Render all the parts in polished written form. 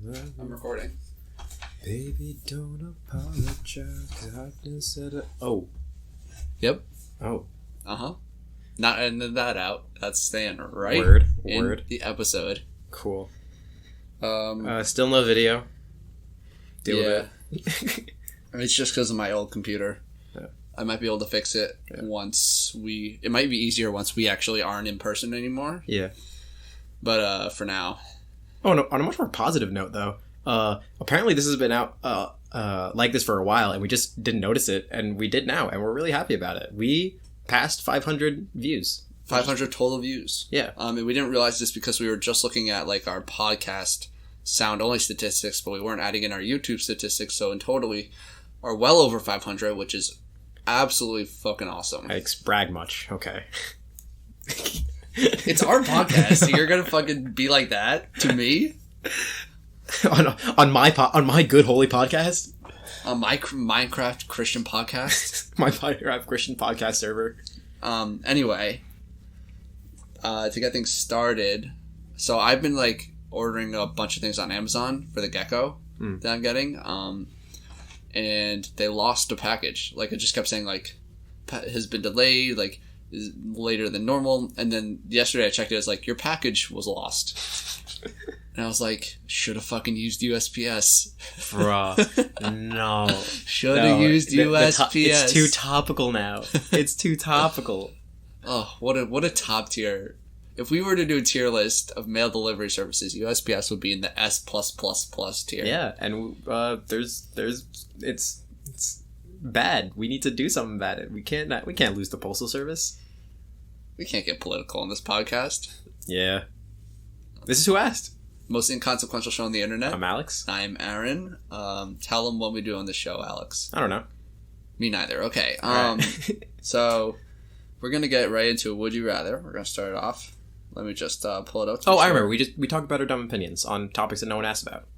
I'm recording. Baby, don't apologize. I just said it. Oh. Yep. Oh. Uh-huh. Not ending that out. That's staying right Word. in the episode. Cool. Still no video. Deal with it. It's just because of my old computer. Yeah. I might be able to fix it once we... It might be easier once we actually aren't in person anymore. Yeah. But for now... Oh, no, on a much more positive note, though, apparently this has been out like this for a while, and we just didn't notice it, and we did now, and we're really happy about it. We passed 500 views. 500 total views. Yeah. And we didn't realize this because we were just looking at like our podcast sound-only statistics, but we weren't adding in our YouTube statistics, so in total we are well over 500, which is absolutely fucking awesome. I brag much. Okay. It's our podcast. So you're gonna fucking be like that to me on my good holy podcast, on my Minecraft Christian podcast, my Minecraft Christian podcast server. Anyway, to get things started, so I've been like ordering a bunch of things on Amazon for the gecko that I'm getting, and they lost a package. Like it just kept saying like has been delayed, like is later than normal, and then yesterday I checked it, it's like your package was lost. And I was like, should have fucking used USPS. Bruh. No. Should have used USPS. It's too topical now. It's too topical. Oh, what a top tier. If we were to do a tier list of mail delivery services, USPS would be in the S+++ tier. Yeah, and it's bad. We need to do something about it. We can't lose the postal service. We can't get political on this podcast. Yeah. This is Who Asked. Most inconsequential show on the internet. I'm Alex. I'm Aaron. Tell them what we do on the show, Alex. I don't know. Me neither. Okay. Right. So we're gonna get right into it. Would you rather? We're gonna start it off. Let me just pull it up. I remember. We talked about our dumb opinions on topics that no one asked about.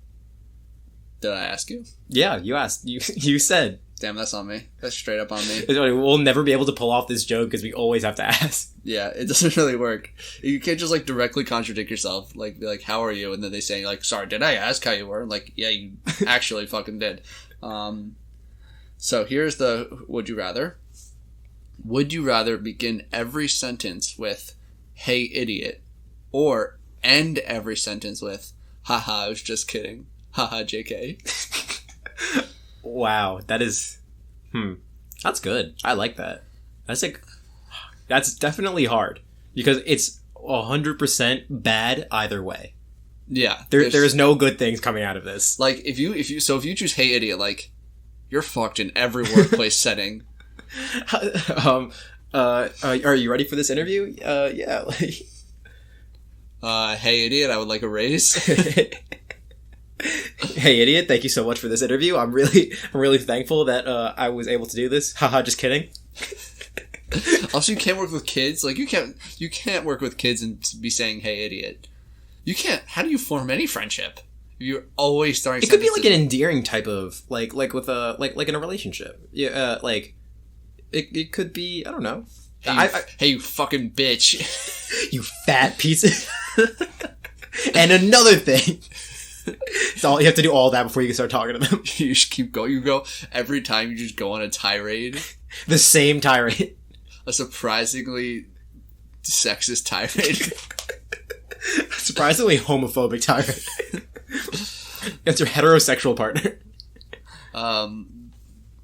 Did I ask you? Yeah, you asked. You said. Damn, that's on me. That's straight up on me. We'll never be able to pull off this joke because we always have to ask. Yeah, it doesn't really work. You can't just like directly contradict yourself. Like, be like, how are you? And then they say like, sorry, did I ask how you were? Like, yeah, you actually fucking did. So here's the would you rather. Would you rather begin every sentence with, hey, idiot, or end every sentence with, haha, I was just kidding. Haha, JK. Wow, that is... That's good. I like that. That's definitely hard. Because it's 100% bad either way. Yeah. There's no good things coming out of this. Like, if you choose hey, idiot, like, you're fucked in every workplace setting. Are you ready for this interview? Yeah. Hey, idiot, I would like a raise. Hey, idiot! Thank you so much for this interview. I'm really thankful that I was able to do this. Haha, just kidding. Also, you can't work with kids. Like you can't work with kids and be saying "Hey, idiot." You can't. How do you form any friendship? You're always starting. It could be like an endearing type of like with a like in a relationship. Yeah, like it could be. I don't know. Hey, you fucking bitch! You fat piece of... And another thing. So you have to do all that before you can start talking to them. You just keep going. You go every time. You just go on a tirade. The same tirade. A surprisingly sexist tirade. Surprisingly homophobic tirade. That's your heterosexual partner.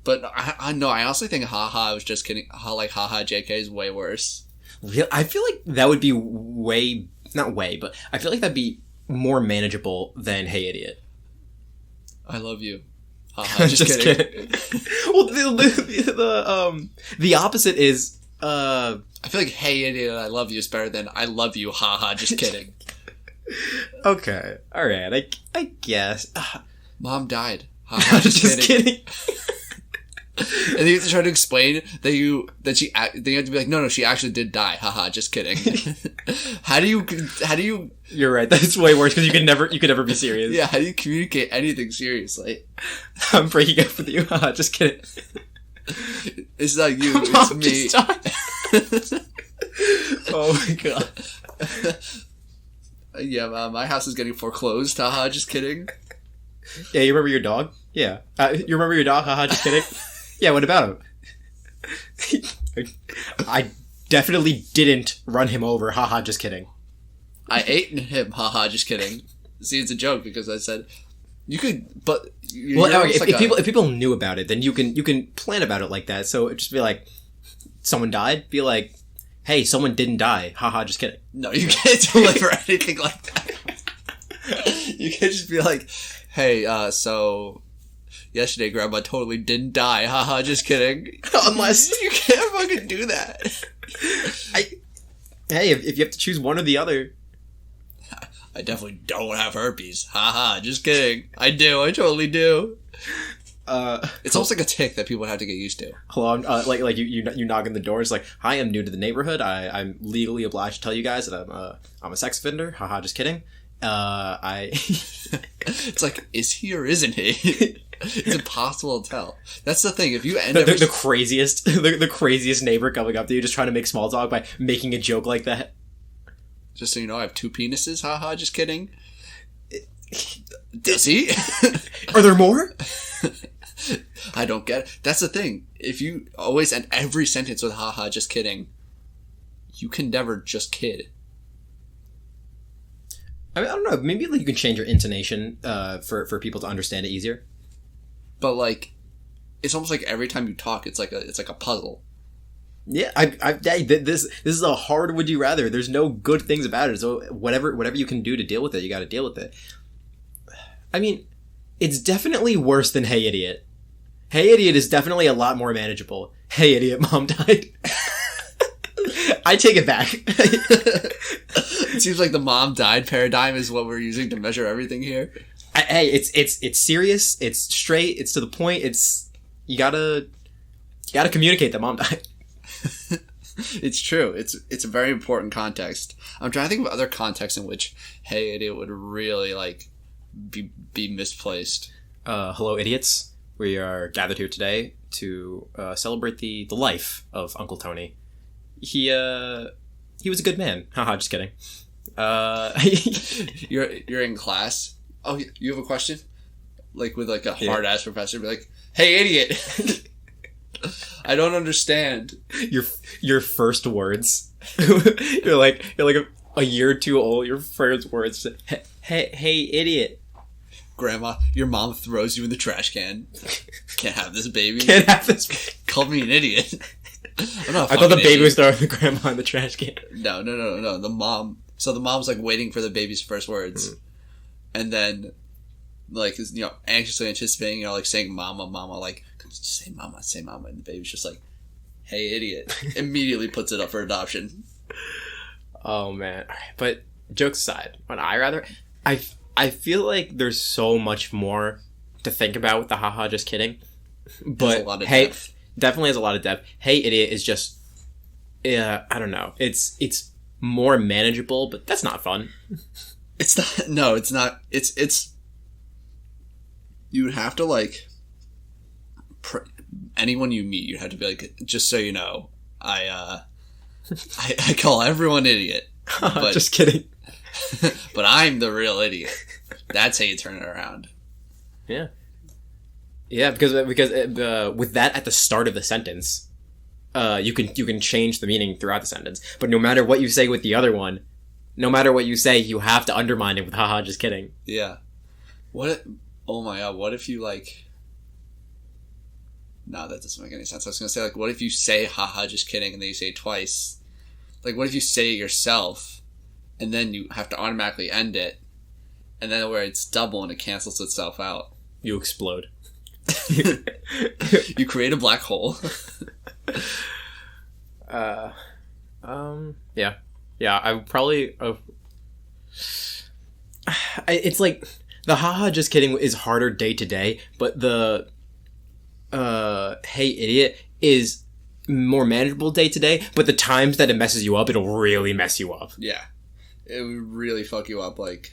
But I know. I honestly think haha. I was just kidding. Haha. JK is way worse. Really? I feel like that would be but I feel like that'd be more manageable than hey, idiot. I love you. Haha, just kidding. Well, the opposite is I feel like hey, idiot, I love you is better than I love you. Haha, just kidding. Okay, all right. I guess. Mom died. Haha, just kidding. And then you have to try to explain that you have to be like, no, she actually did die. Haha, just kidding. How do you? You're right. That's way worse because you could never be serious. Yeah. How do you communicate anything seriously? I'm breaking up with you. Haha, just kidding. It's not you. It's me. Oh my god. Yeah, my house is getting foreclosed. Haha, just kidding. Yeah, you remember your dog? Yeah. You remember your dog? Haha, just kidding. Yeah, what about him? I definitely didn't run him over. Haha, just kidding. I ate him. Haha, just kidding. See, it's a joke because I said you could, but if people knew about it, then you can plan about it like that. So it'd just be like, someone died. Be like, hey, someone didn't die. Haha, just kidding. No, you can't deliver anything like that. You can't just be like, hey, so yesterday Grandma totally didn't die. Haha, just kidding. Unless you can't fucking do that. Hey, if you have to choose one or the other. I definitely don't have herpes. Haha, just kidding. I do. I totally do. It's almost like a tick that people have to get used to. Hello, like you knock on the door. It's like, hi, I'm new to the neighborhood. I'm legally obliged to tell you guys that I'm a sex offender. Haha, just kidding. It's like, is he or isn't he? It's impossible to tell. That's the thing. If you end the craziest, the craziest neighbor coming up to you, just trying to make small talk by making a joke like that. Just so you know, I have 2 penises. Haha, just kidding. Does he? Are there more? I don't get it. That's the thing. If you always end every sentence with haha, just kidding, you can never just kid. I mean, I don't know. Maybe like you can change your intonation for people to understand it easier. But like, it's almost like every time you talk, it's like a puzzle. Yeah, this is a hard would you rather. There's no good things about it. So whatever you can do to deal with it, you got to deal with it. I mean, it's definitely worse than Hey Idiot. Hey Idiot is definitely a lot more manageable. Hey Idiot, Mom died. I take it back. It seems like the mom died paradigm is what we're using to measure everything here. Hey, it's serious. It's straight. It's to the point. It's you gotta communicate that mom died. It's true. It's a very important context. I'm trying to think of other contexts in which Hey Idiot would really like be misplaced. Hello, idiots. We are gathered here today to celebrate the life of Uncle Tony. He was a good man. Haha, just kidding. You're in class. Oh, you have a question? Like with like a hard ass professor, be like, "Hey, idiot." I don't understand. Your first words. you're like a year or two old. Your first words. Hey, idiot. Grandma, your mom throws you in the trash can. Can't have this baby. Can't have this. Called me an idiot. I thought the baby was throwing the grandma in the trash can. No. The mom. So the mom's like waiting for the baby's first words, and then like anxiously anticipating, like saying "mama, mama," like say "mama," and the baby's just like, "Hey, idiot!" Immediately puts it up for adoption. Oh man! But jokes aside, I feel like there's so much more to think about with the haha, just kidding. But hey, depth. Definitely has a lot of depth. Hey, idiot is just, I don't know. It's more manageable, but that's not fun. It's not. No, it's not. It's. You would have to like. Anyone you meet, you'd have to be like, just so you know, I call everyone idiot. But, just kidding. But I'm the real idiot. That's how you turn it around. Yeah. Yeah, because with that at the start of the sentence, you can change the meaning throughout the sentence. But no matter what you say with the other one, no matter what you say, you have to undermine it with haha, just kidding. Yeah. Oh my god, what if you like... No, that doesn't make any sense. I was going to say, like, what if you say haha, just kidding, and then you say it twice? Like, what if you say it yourself, and then you have to automatically end it, and then where it's double and it cancels itself out? You explode. You create a black hole. Yeah. I would probably. It's like the haha, just kidding is harder day to day, but the hey idiot is more manageable day to day. But the times that it messes you up, it'll really mess you up. Yeah, it would really fuck you up. Like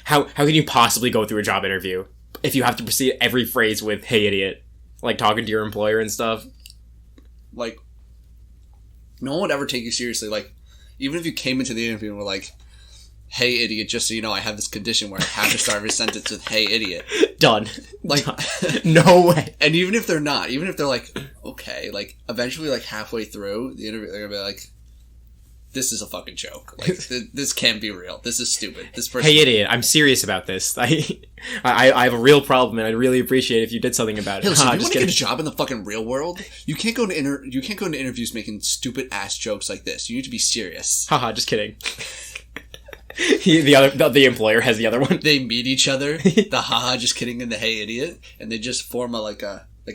how can you possibly go through a job interview if you have to proceed every phrase with "Hey idiot," like talking to your employer and stuff? Like, no one would ever take you seriously. Like, even if you came into the interview and were like, hey, idiot, just so you know, I have this condition where I have to start every sentence with, hey, idiot. Done. Like, Done. No way. And even if they're not, even if they're like, okay, like, eventually, like, halfway through the interview, they're gonna be like, this is a fucking joke. Like, this can't be real. This is stupid. This person. Hey, idiot! I'm serious about this. I have a real problem, and I'd really appreciate it if you did something about it. Hey, listen, if you want to get a job in the fucking real world, you can't go to interviews making stupid ass jokes like this. You need to be serious. Haha, just kidding. The employer has the other one. They meet each other. The haha, just kidding, and the hey, idiot, and they just form a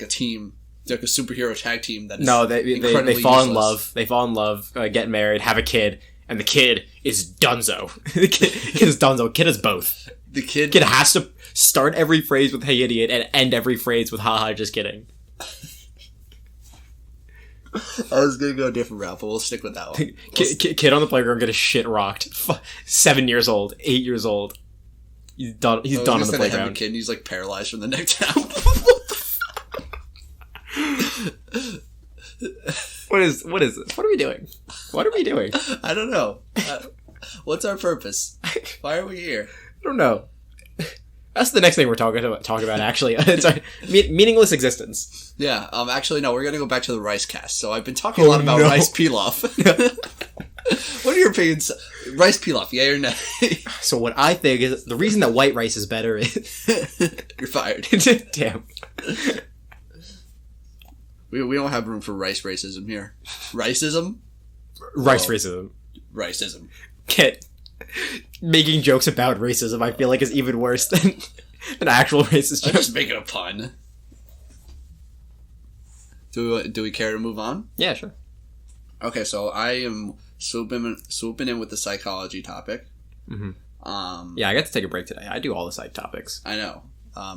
team. Like a superhero tag team that is they fall in love. They fall in love, get married, have a kid, and the kid is Dunzo. The kid is Dunzo. Kid is both. The kid has to start every phrase with "Hey idiot" and end every phrase with "Haha, just kidding." I was gonna go a different route, but we'll stick with that one. Kid on the playground getting shit rocked. 7 years old, 8 years old. He's done. He's done on the playground. Have a kid and he's like paralyzed from the neck down. What is this? What are we doing? What are we doing? I don't know. What's our purpose? Why are we here? I don't know. That's the next thing we're talking about. Actually, it's our meaningless existence. Yeah. Actually, no. We're gonna go back to the rice cast. So I've been talking a lot about rice pilaf. What are your opinions? Rice pilaf, yay or nay? So what I think is the reason that white rice is better is you're fired. Damn. We don't have room for rice racism here. Riceism? Racism. Riceism. Making jokes about racism, I feel like, is even worse than an actual racist joke. I'm just making a pun. Do we care to move on? Yeah, sure. Okay, so I am swooping in with the psychology topic. Mm-hmm. Yeah, I got to take a break today. I do all the psych topics. I know.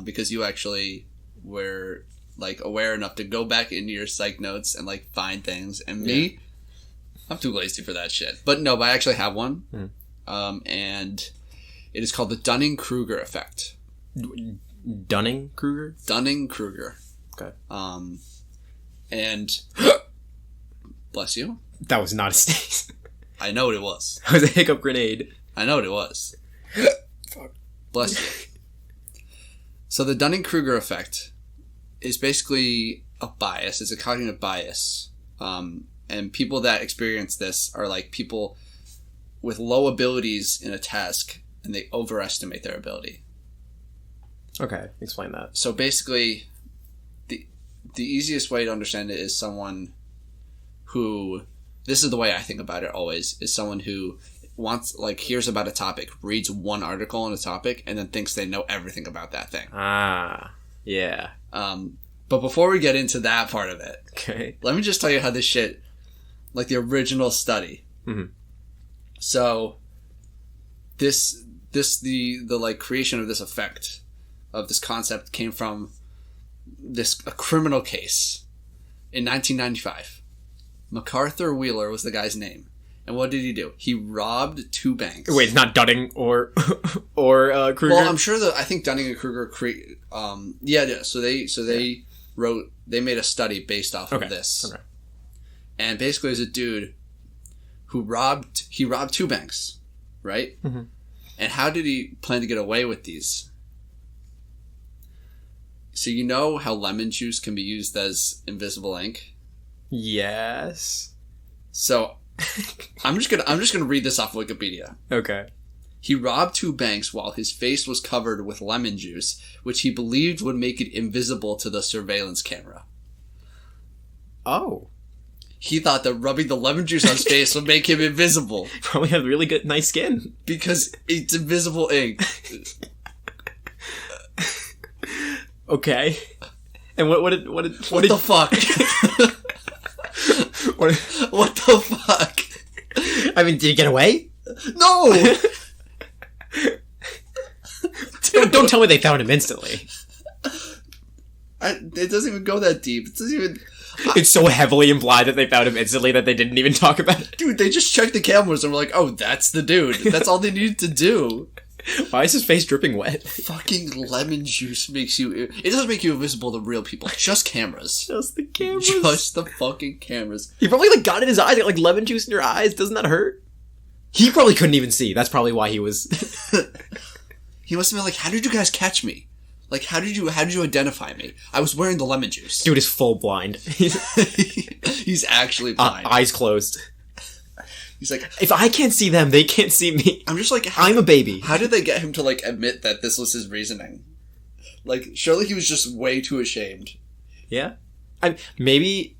Because you actually were like aware enough to go back into your psych notes and like find things, and me, I'm too lazy for that shit. But I actually have one, and it is called the Dunning-Kruger effect. Dunning-Kruger? Dunning-Kruger. Okay. And bless you. That was not a sneeze. I know what it was. That was a hiccup grenade. I know what it was. Fuck. Bless you. So the Dunning-Kruger effect is basically a bias. It's a cognitive bias. And people that experience this are like people with low abilities in a task, and they overestimate their ability. Okay, explain that. So basically, the easiest way to understand it is someone who, this is the way I think about it always, is someone who hears about a topic, reads one article on a topic, and then thinks they know everything about that thing. Ah, yeah. But before we get into that part of it, okay, let me just tell you how this shit, like the original study. Mm-hmm. So, the like creation of this effect, of this concept, came from a criminal case in 1995. MacArthur Wheeler was the guy's name. And what did he do? He robbed 2 banks. Wait, it's not Dunning or Kruger? Well, I'm sure I think Dunning and Kruger So they made a study based off of this. Okay. And basically there's a dude who robbed 2 banks, right? Mm-hmm. And how did he plan to get away with these? So you know how lemon juice can be used as invisible ink? Yes. So I'm just gonna read this off Wikipedia. Okay. He robbed 2 banks while his face was covered with lemon juice, which he believed would make it invisible to the surveillance camera. Oh. He thought that rubbing the lemon juice on his face would make him invisible. Probably have really good, nice skin. Because it's invisible ink. Okay. And what did the fuck? What the fuck? I mean, did he get away? No! Don't tell me they found him instantly. It doesn't even go that deep. It doesn't even... It's so heavily implied that they found him instantly that they didn't even talk about it. Dude, they just checked the cameras and were like, oh, that's the dude. That's all they needed to do. Why is his face dripping wet? Fucking lemon juice makes you... It doesn't make you invisible to real people. Just cameras. Just the cameras. Just the fucking cameras. He probably got in his eyes, got lemon juice in your eyes. Doesn't that hurt? He probably couldn't even see. That's probably why he was... He must have been like, how did you guys catch me? Like, how did you identify me? I was wearing the lemon juice. Dude is full blind. He's actually blind. Eyes closed. He's like, if I can't see them, they can't see me. I'm just like, I'm a baby. How did they get him to, like, admit that this was his reasoning? Like, surely he was just way too ashamed. Yeah. Maybe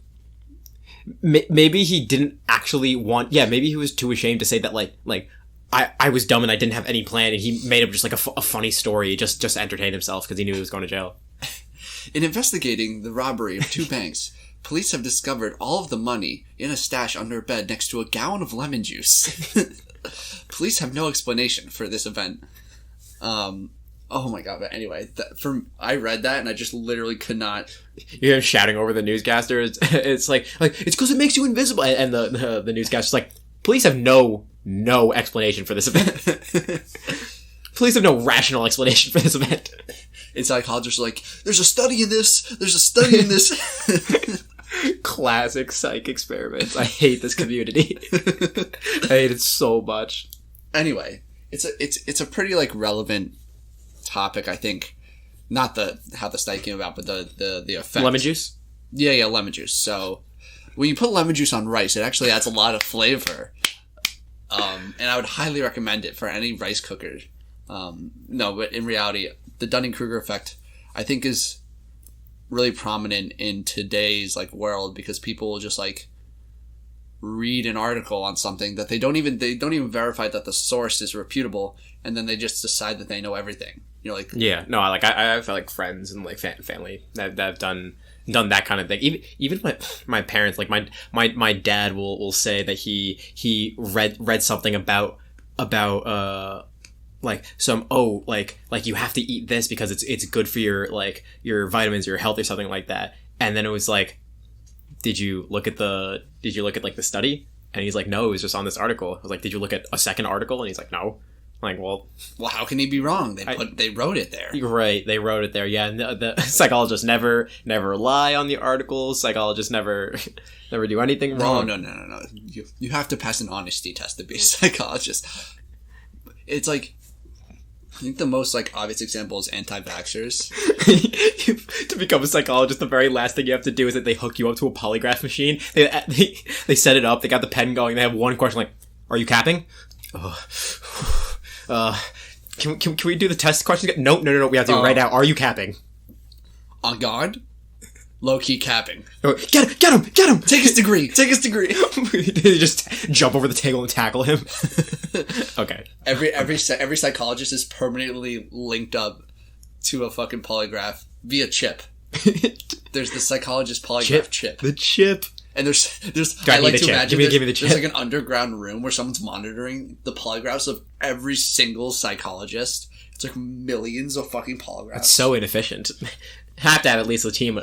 he didn't actually want... Yeah, maybe he was too ashamed to say that, like I was dumb and I didn't have any plan, and he made up just, like, a funny story just to entertain himself because he knew he was going to jail. In investigating the robbery of 2 banks... Police have discovered all of the money in a stash under a bed next to a gallon of lemon juice. Police have no explanation for this event. Oh my god, but anyway, I read that and I just literally could not... You hear him shouting over the newscaster. It's like it's because it makes you invisible. And the newscaster's like, police have no explanation for this event. Police have no rational explanation for this event. And psychologists are like, there's a study in this. There's a study in this. Classic psych experiments. I hate this community. I hate it so much. Anyway, it's a pretty, like, relevant topic, I think. Not how the study came about, but the effect. Lemon juice? Yeah, lemon juice. So when you put lemon juice on rice, it actually adds a lot of flavor. And I would highly recommend it for any rice cooker. No, but in reality, the Dunning-Kruger effect, I think, is really prominent in today's, like, world, because people will just, like, read an article on something that they don't even verify that the source is reputable, and then they just decide that they know everything. You're like, yeah, no, I have, like, friends and, like, family that have done that kind of thing. Even my parents, like, my dad will say that he read something about like some like you have to eat this because it's good for your, like, your vitamins, your health, or something like that. And then it was like, did you look at like the study? And he's like, no, it was just on this article. I was like, did you look at a second article? And he's like, no. I'm like, well, how can he be wrong? They wrote it there. You're right. They wrote it there. Yeah. And the psychologists never lie on the articles. Psychologists never do anything wrong. No. You have to pass an honesty test to be a psychologist. It's like, I think the most, like, obvious example is anti-vaxxers. To become a psychologist, the very last thing you have to do is that they hook you up to a polygraph machine. They set it up. They got the pen going. They have one question, like, "Are you capping?" Can we do the test question? No. We have to do it right now. Are you capping? On God? Low-key capping. Get him! Take his degree! They just jump over the table and tackle him. Okay. Every psychologist is permanently linked up to a fucking polygraph via chip. There's the psychologist polygraph chip. The chip. And there's I like to imagine give me the chip. There's like an underground room where someone's monitoring the polygraphs of every single psychologist. It's like millions of fucking polygraphs. It's so inefficient. Have to have at least a team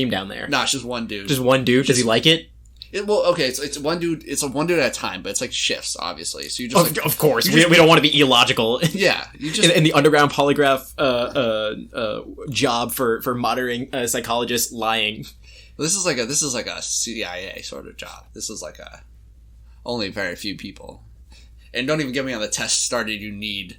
down there. Nah, it's just one dude. Just one dude? Does he like it? It's one dude. It's a one dude at a time, but it's like shifts, obviously. So you just of course we don't want to be illogical. Yeah, you just in the underground polygraph job for monitoring psychologists lying. This is like a CIA sort of job. This is like only very few people, and don't even get me on the test started you need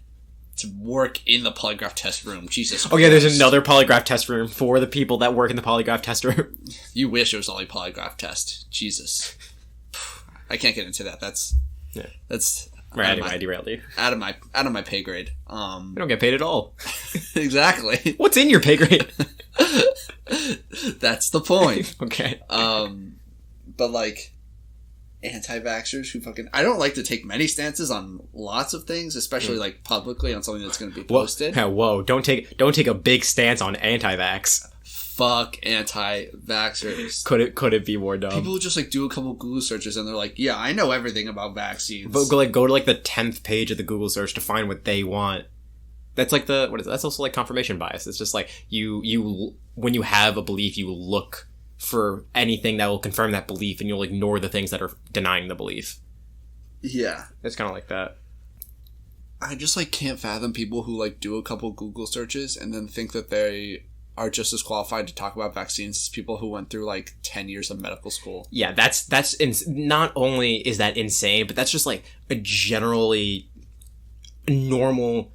to work in the polygraph test room. Jesus Christ. Okay, there's another polygraph test room for the people that work in the polygraph test room. You wish it was only polygraph test. Jesus. I can't get into that. That's right. Anyway, I derailed you. Out of my pay grade. We don't get paid at all. Exactly. What's in your pay grade? That's the point. Okay. But, like, anti-vaxxers who fucking... I don't like to take many stances on lots of things, especially, like, publicly on something that's going to be posted. Whoa. Don't take a big stance on anti-vax. Fuck anti-vaxxers. Could it be more dumb? People just, like, do a couple Google searches and they're like, yeah, I know everything about vaccines. But go to, like, the 10th page of the Google search to find what they want. That's like that's also like confirmation bias. It's just like you when you have a belief, you look for anything that will confirm that belief, and you'll ignore the things that are denying the belief. Yeah. It's kind of like that. I just, like, can't fathom people who, like, do a couple Google searches and then think that they are just as qualified to talk about vaccines as people who went through like 10 years of medical school. Yeah, not only is that insane, but that's just like a generally normal,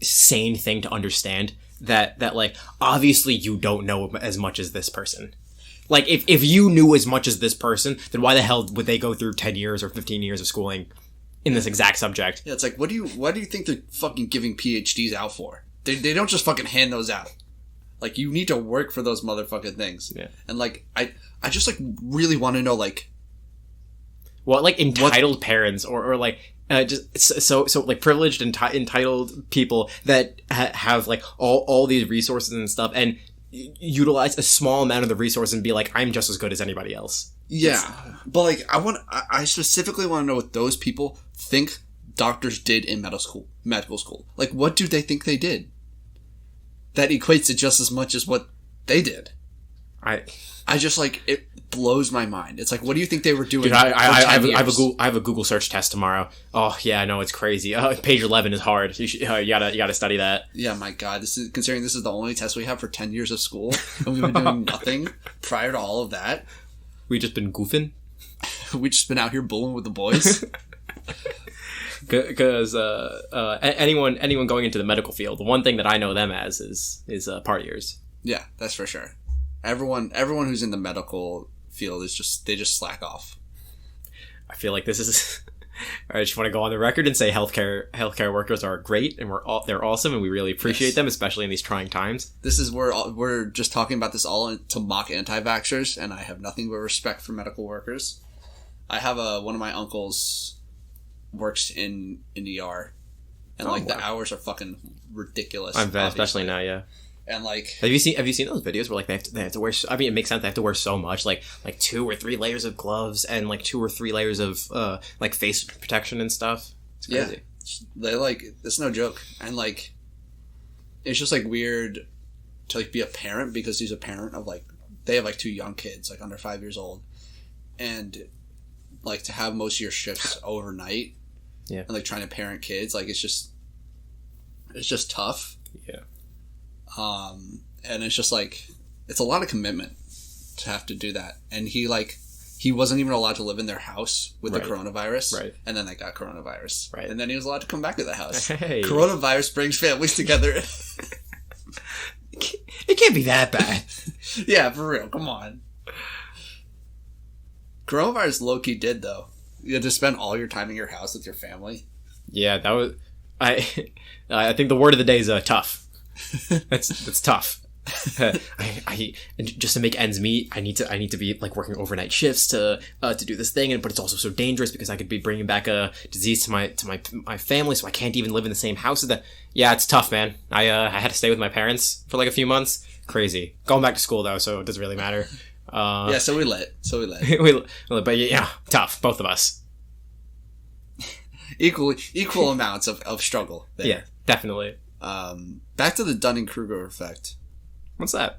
sane thing to understand. That like, obviously you don't know as much as this person. Like, if you knew as much as this person, then why the hell would they go through 10 years or 15 years of schooling in this exact subject? Yeah, it's like, what do you think they're fucking giving PhDs out for? They don't just fucking hand those out. Like, you need to work for those motherfucking things. Yeah. And like, I just like really want to know like, what like entitled parents or like just so like privileged and entitled people that have like all these resources and stuff and utilize a small amount of the resource and be like, I'm just as good as anybody else. Yeah, but like I specifically want to know what those people think doctors did in medical school. Like, what do they think they did that equates to just as much as what they did? I just like, it blows my mind. It's like, what do you think they were doing? Dude, I have a Google search test tomorrow. Oh yeah, I know, it's crazy. Page 11 is hard. You gotta study that. Yeah, my God, considering this is the only test we have for 10 years of school, and we've been doing nothing prior to all of that. We just been goofing. We just been out here bullying with the boys. Because anyone going into the medical field, the one thing that I know them as is partiers. Yeah, that's for sure. Everyone who's in the medical field they just slack off. I feel like this is. I just want to go on the record and say healthcare workers are great and they're awesome and we really appreciate them, especially in these trying times. This is where we're just talking about this all to mock anti-vaxxers, and I have nothing but respect for medical workers. I have one of my uncles works in ER, and the hours are fucking ridiculous. Especially now, yeah. And like, have you seen those videos where like they have to wear? I mean, it makes sense. They have to wear so much, like 2 or 3 layers of gloves and like 2 or 3 layers of like face protection and stuff. It's crazy. Yeah, they like, it's no joke, and like, it's just like weird to like be a parent, because he's a parent of like, they have like 2 young kids, like under 5 years old, and like to have most of your shifts overnight. Yeah, and like trying to parent kids, like it's just tough. Yeah. And it's just like, it's a lot of commitment to have to do that. And he wasn't even allowed to live in their house with the coronavirus. Right. And then they got coronavirus. Right. And then he was allowed to come back to the house. Hey. Coronavirus brings families together. It can't be that bad. Yeah, for real. Come on. Coronavirus low-key did, though. You had to spend all your time in your house with your family. Yeah, that was... I think the word of the day is tough. That's tough. I just to make ends meet, I need to be like working overnight shifts to do this thing, but it's also so dangerous because I could be bringing back a disease to my family, so I can't even live in the same house as that. Yeah, it's tough, man. I had to stay with my parents for like a few months. Crazy. Going back to school though, so it doesn't really matter. Yeah, so we lit. But yeah, tough, both of us. Equal amounts of struggle there. Yeah, definitely. Back to the Dunning-Kruger effect. What's that?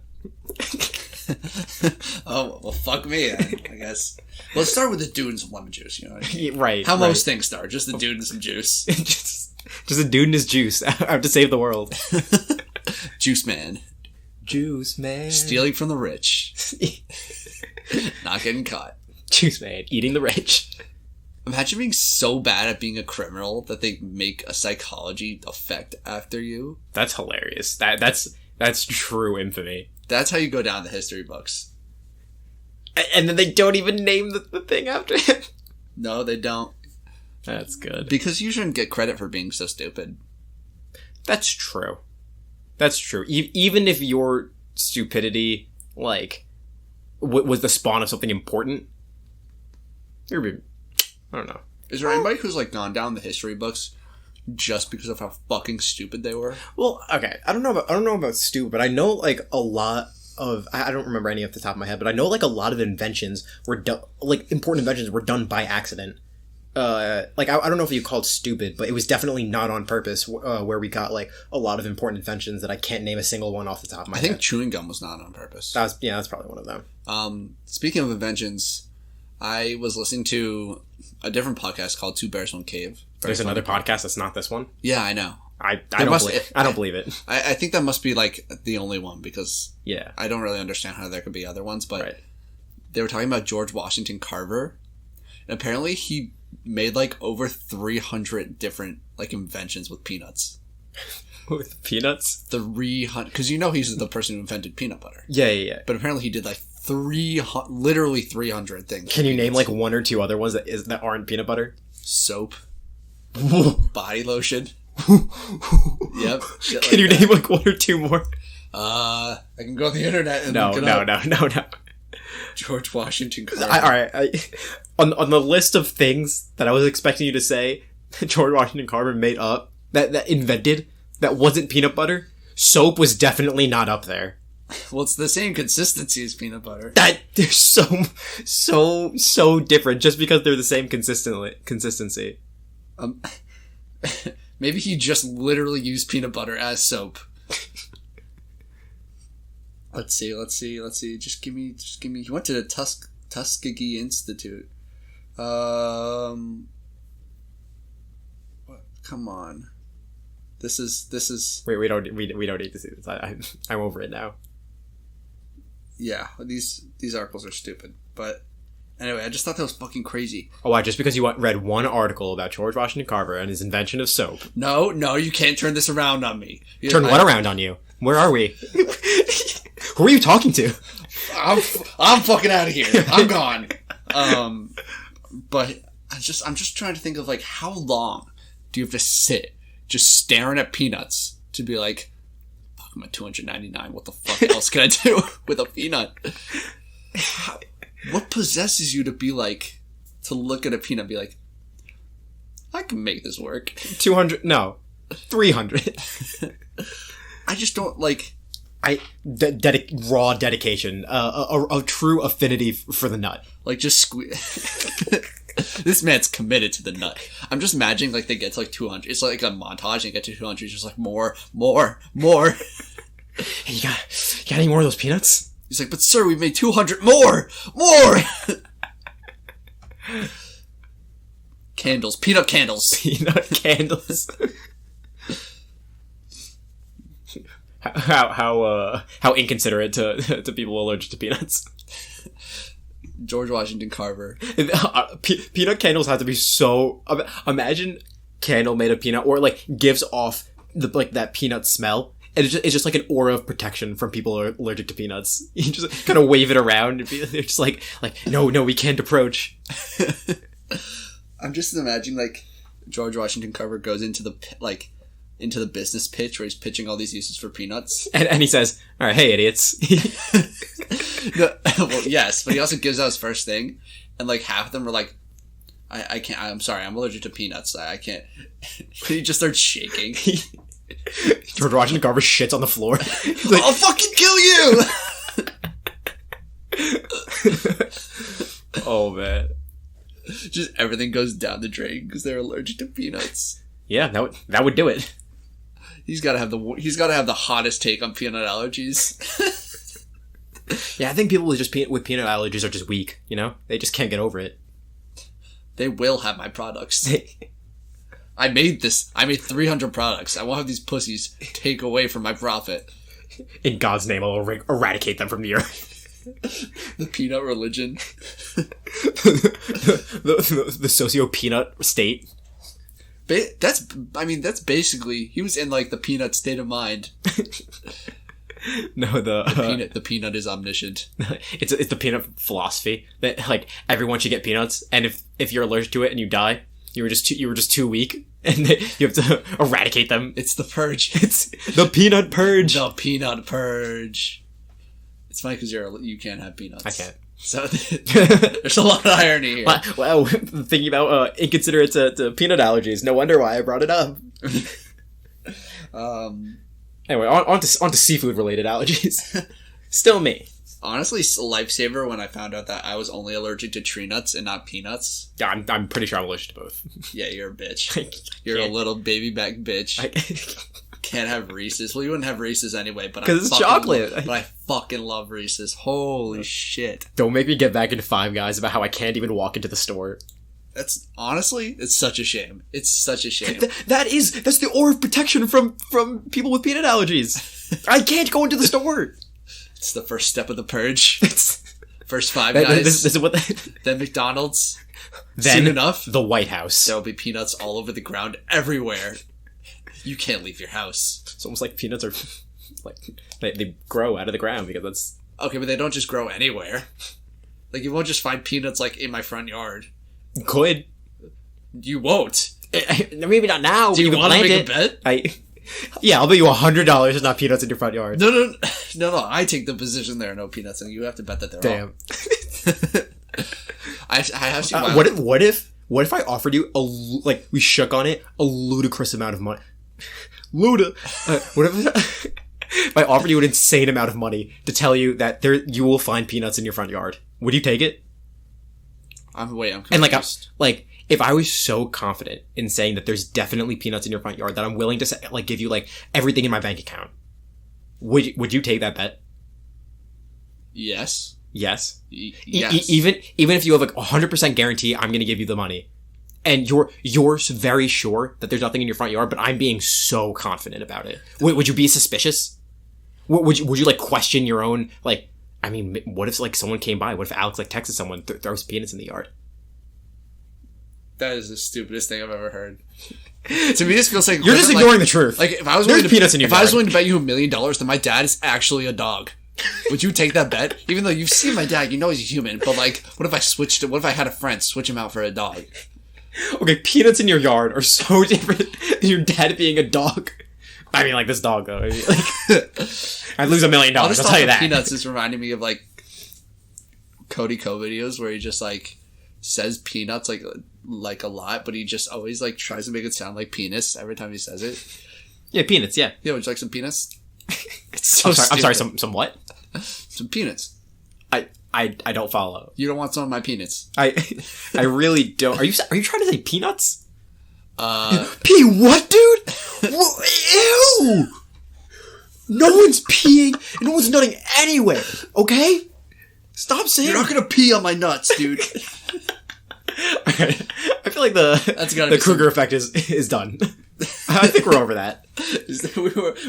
Oh, well, fuck me, I guess. Let's start with the dude and some lemon juice, you know what I mean? Right. How most things start, just the dude and some juice. just a dude and his juice. I have to save the world. Juice man. Juice man. Stealing from the rich. Not getting caught. Juice man. Eating the rich. Imagine being so bad at being a criminal that they make a psychology effect after you. That's hilarious. That's true infamy. That's how you go down the history books. And then they don't even name the thing after him. No, they don't. That's good. Because you shouldn't get credit for being so stupid. That's true. That's true. Even if your stupidity, like, was the spawn of something important, I don't know. Is there anybody who's like gone down the history books just because of how fucking stupid they were? Well, okay, I don't know about stupid, but I know like a lot of, I don't remember any off the top of my head, but I know like a lot of inventions were done, like important inventions were done by accident. Like I don't know if you called stupid, but it was definitely not on purpose. Where we got like a lot of important inventions that I can't name a single one off the top of my head. I think chewing gum was not on purpose. That's probably one of them. Speaking of inventions, I was listening to a different podcast called Two Bears, One Cave. There's another podcast that's not this one? Yeah, I know. I don't believe it. I think that must be like the only one because yeah, I don't really understand how there could be other ones, but right. They were talking about George Washington Carver, and apparently he made like over 300 different like inventions with peanuts. With peanuts? 300, because you know he's the person who invented peanut butter. Yeah. But apparently he did like 300, literally 300 things. Can you name like one or two other ones that aren't peanut butter? Soap, body lotion. Yep. Can you name like one or two more? I can go on the internet and no. George Washington Carver. All right. On the list of things that I was expecting you to say, George Washington Carver made up that invented that wasn't peanut butter. Soap was definitely not up there. Well, it's the same consistency as peanut butter. That they're so different just because they're the same consistency. Maybe he just literally used peanut butter as soap. Let's see. Just give me. He went to the Tuskegee Institute. Come on. This is. Wait, we don't need to see this. I'm over it now. Yeah, these articles are stupid. But anyway, I just thought that was fucking crazy. Oh, why? Just because you read one article about George Washington Carver and his invention of soap? No, you can't turn this around on me. Turn what around on you? Where are we? Who are you talking to? I'm fucking out of here. I'm gone. But I'm just trying to think of like how long do you have to sit just staring at peanuts to be like, fuck, I'm at 299. What the fuck else can I do with a peanut? What possesses you to be like, to look at a peanut and be like, I can make this work? 200? No, 300. I just don't like. Raw dedication, a true affinity for the nut. Like just squeeze. This man's committed to the nut. I'm just imagining like they get to like 200. It's like a montage and get to 200. It's just like more. Hey, you got any more of those peanuts? He's like, but sir, we've made 200 more. Candles, peanut candles. How inconsiderate to people allergic to peanuts. George Washington Carver. Peanut candles have to be so. Imagine candle made of peanut, or like gives off that peanut smell, and it's just like an aura of protection from people who are allergic to peanuts. You just kind of wave it around, and they're just like no, we can't approach. I'm just imagining like George Washington Carver goes into the business pitch where he's pitching all these uses for peanuts. And he says, all right, hey, idiots. No, well, yes, but he also gives out his first thing, and like half of them are like, I can't, I'm sorry, I'm allergic to peanuts, I can't. He just starts shaking. George Washington Carver shits on the floor. He's like, I'll fucking kill you! Oh, man. Just everything goes down the drain because they're allergic to peanuts. Yeah, that would do it. He's got to have the hottest take on peanut allergies. Yeah, I think people with peanut allergies are just weak. You know, they just can't get over it. They will have my products. I made 300 products. I won't have these pussies take away from my profit. In God's name, I'll eradicate them from the earth. The peanut religion. the socio-peanut state. That's basically, he was in like the peanut state of mind. No, the peanut is omniscient. It's the peanut philosophy that like everyone should get peanuts, and if you're allergic to it and you die, you were just too weak, and you have to eradicate them. It's the purge. It's the peanut purge. The peanut purge. It's funny because you can't have peanuts. I can't. So there's a lot of irony here. Wow, thinking about inconsiderate to peanut allergies. No wonder why I brought it up. Anyway, on to seafood related allergies. Still me. Honestly, lifesaver when I found out that I was only allergic to tree nuts and not peanuts. Yeah, I'm pretty sure I'm allergic to both. Yeah, you're a bitch. You're a little baby back bitch. can't have Reese's. Well, you wouldn't have Reese's anyway, but because it's chocolate. But I fucking love Reese's. Holy shit! Don't make me get back into Five Guys about how I can't even walk into the store. That's honestly, it's such a shame. It's such a shame. That's the aura of protection from people with peanut allergies. I can't go into the store. It's the first step of the purge. First Five This Guys. is what. Then McDonald's. Then Soon enough, the White House. there will be peanuts all over the ground everywhere. You can't leave your house. It's almost like peanuts are like they grow out of the ground because that's Okay, but they don't just grow anywhere. Like, you won't just find peanuts, like, in my front yard. Good. You won't. Maybe not now. Do you want to make a bet? I'll bet you $100 there's not peanuts in your front yard. No. I take the position there are no peanuts, and you have to bet that there are. Damn. I have seen. What if I offered you we shook on it a ludicrous amount of money? What if I offered you an insane amount of money to tell you that you will find peanuts in your front yard? Would you take it? I'm confused. And if I was so confident in saying that there's definitely peanuts in your front yard that I'm willing to give you everything in my bank account, would you take that bet? Yes. Yes. Yes. Even if you have 100% guarantee I'm going to give you the money, and you're very sure that there's nothing in your front yard, but I'm being so confident about it. Would you be suspicious? Would you question your own what if someone came by? What if Alex texted someone throws peanuts in the yard? That is the stupidest thing I've ever heard. To me, this feels like you're just ignoring the truth. If I was there's peanuts in your yard. If I was willing to bet you $1 million, then my dad is actually a dog. Would you take that bet? Even though you've seen my dad, you know he's a human. But what if I had a friend switch him out for a dog? Okay, peanuts in your yard are so different than your dad being a dog. I mean, this dog though. I'd lose $1 million. I'll tell you that. Peanuts is reminding me of Cody Co videos where he just says peanuts like a lot, but he just always tries to make it sound like penis every time he says it. Yeah, peanuts. Yeah. Yeah, would you like some peanuts? It's so I'm sorry. Some what? Some peanuts. I don't follow. You don't want some of my peanuts. I really don't. Are you trying to say peanuts? What, dude? Ew! No one's peeing. No one's nutting anywhere. Okay? Stop saying. You're not gonna pee on my nuts, dude. I feel like the Kruger effect is done. I think we're over that.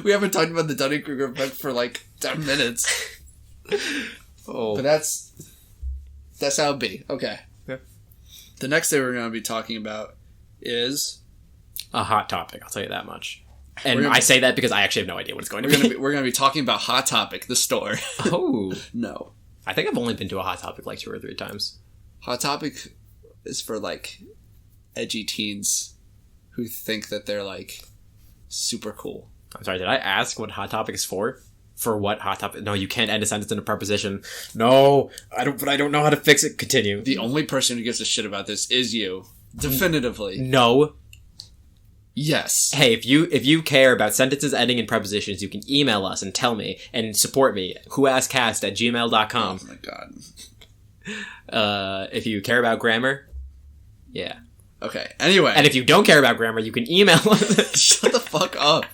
We haven't talked about the Dunning-Kruger effect for 10 minutes. Oh, but that's how it be. Okay. Yeah. The next thing we're going to be talking about is a hot topic. I'll tell you that much. And I say that because I actually have no idea what it's going to be. We're going to be talking about Hot Topic, the store. Oh no! I think I've only been to a Hot Topic 2 or 3 times. Hot Topic is for edgy teens who think that they're super cool. I'm sorry, did I ask what Hot Topic is for? For what Hot Topic? No, you can't end a sentence in a preposition. No, I don't know how to fix it. Continue. The only person who gives a shit about this is you. Definitively. No. Yes. Hey, if you care about sentences ending in prepositions, you can email us and tell me and support me. whoaskedcast@gmail.com. Oh my god. If you care about grammar, yeah. Okay, anyway. And if you don't care about grammar, you can email us. Shut the fuck up.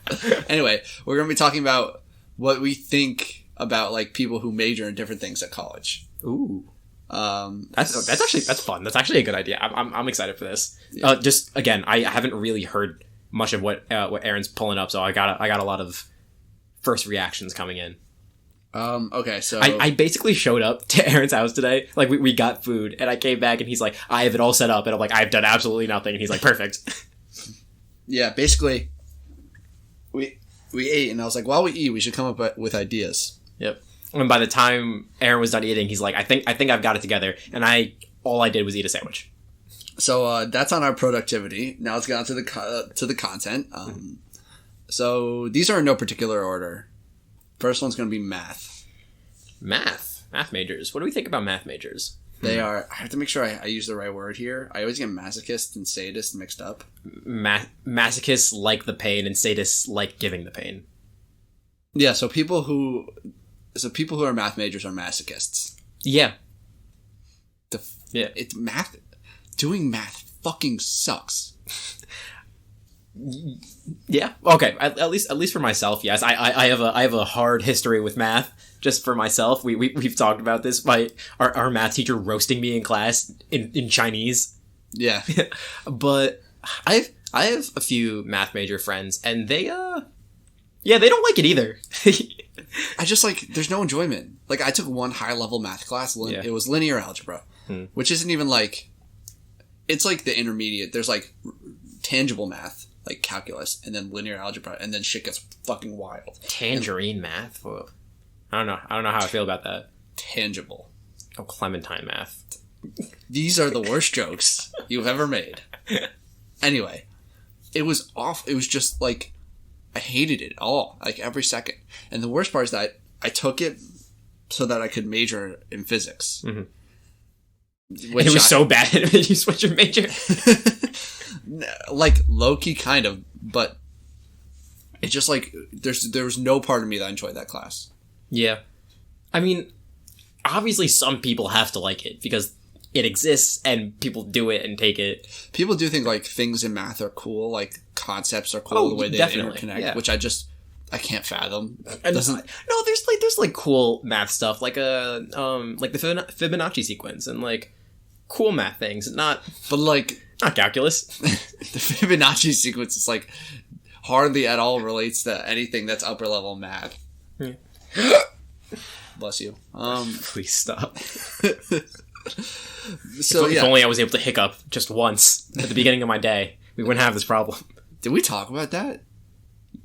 Anyway, we're going to be talking about what we think about people who major in different things at college. Ooh. That's fun. That's actually a good idea. I'm excited for this. Yeah. Just again, I haven't really heard much of what Aaron's pulling up, so I got a lot of first reactions coming in. Okay, so I basically showed up to Aaron's house today. We got food, and I came back, and he's like, I have it all set up, and I'm like, I've done absolutely nothing, and he's like, perfect. Yeah, basically, we ate, and I was like, while we eat, we should come up with ideas. Yep. And by the time Aaron was done eating, he's like, I think I've got it together, and all I did was eat a sandwich. So that's on our productivity. Now let's get on to the content. So these are in no particular order. First one's going to be math. Math majors. What do we think about math majors? They are. I have to make sure I use the right word here. I always get masochist and sadist mixed up. Masochists like the pain, and sadists like giving the pain. Yeah. So people who are math majors are masochists. Yeah. It's math. Doing math fucking sucks. Yeah. Okay. At least for myself, yes. I have a hard history with math. Just for myself, we've talked about this. Our math teacher roasting me in class in Chinese. Yeah. But I have a few math major friends, and they they don't like it either. I just like there's no enjoyment. Like I took one high level math class. It was linear algebra, which isn't even like. It's like the intermediate. There's like tangible math, like calculus, and then linear algebra, and then shit gets fucking wild. Tangerine math? Whoa. I don't know how I feel about that. Tangible. Oh, Clementine math. These are the worst jokes you've ever made. Anyway, it was off. It was just like, I hated it all, like every second. And the worst part is that I took it so that I could major in physics. Mm-hmm. And it was so bad it made you switch your major. Like low-key kind of, but it's just like, there was no part of me that enjoyed that class. Yeah. I mean, obviously some people have to like it because it exists and people do it and take it. People do think like things in math are cool, like concepts are cool, the way they interconnect, which I can't fathom. No, there's cool math stuff, like the Fibonacci sequence and like cool math things, not calculus. The Fibonacci sequence is like hardly at all relates to anything that's upper level math. Yeah. Bless you. Please stop. So if only I was able to hiccup just once at the beginning of my day, we wouldn't have this problem. Did we talk about that?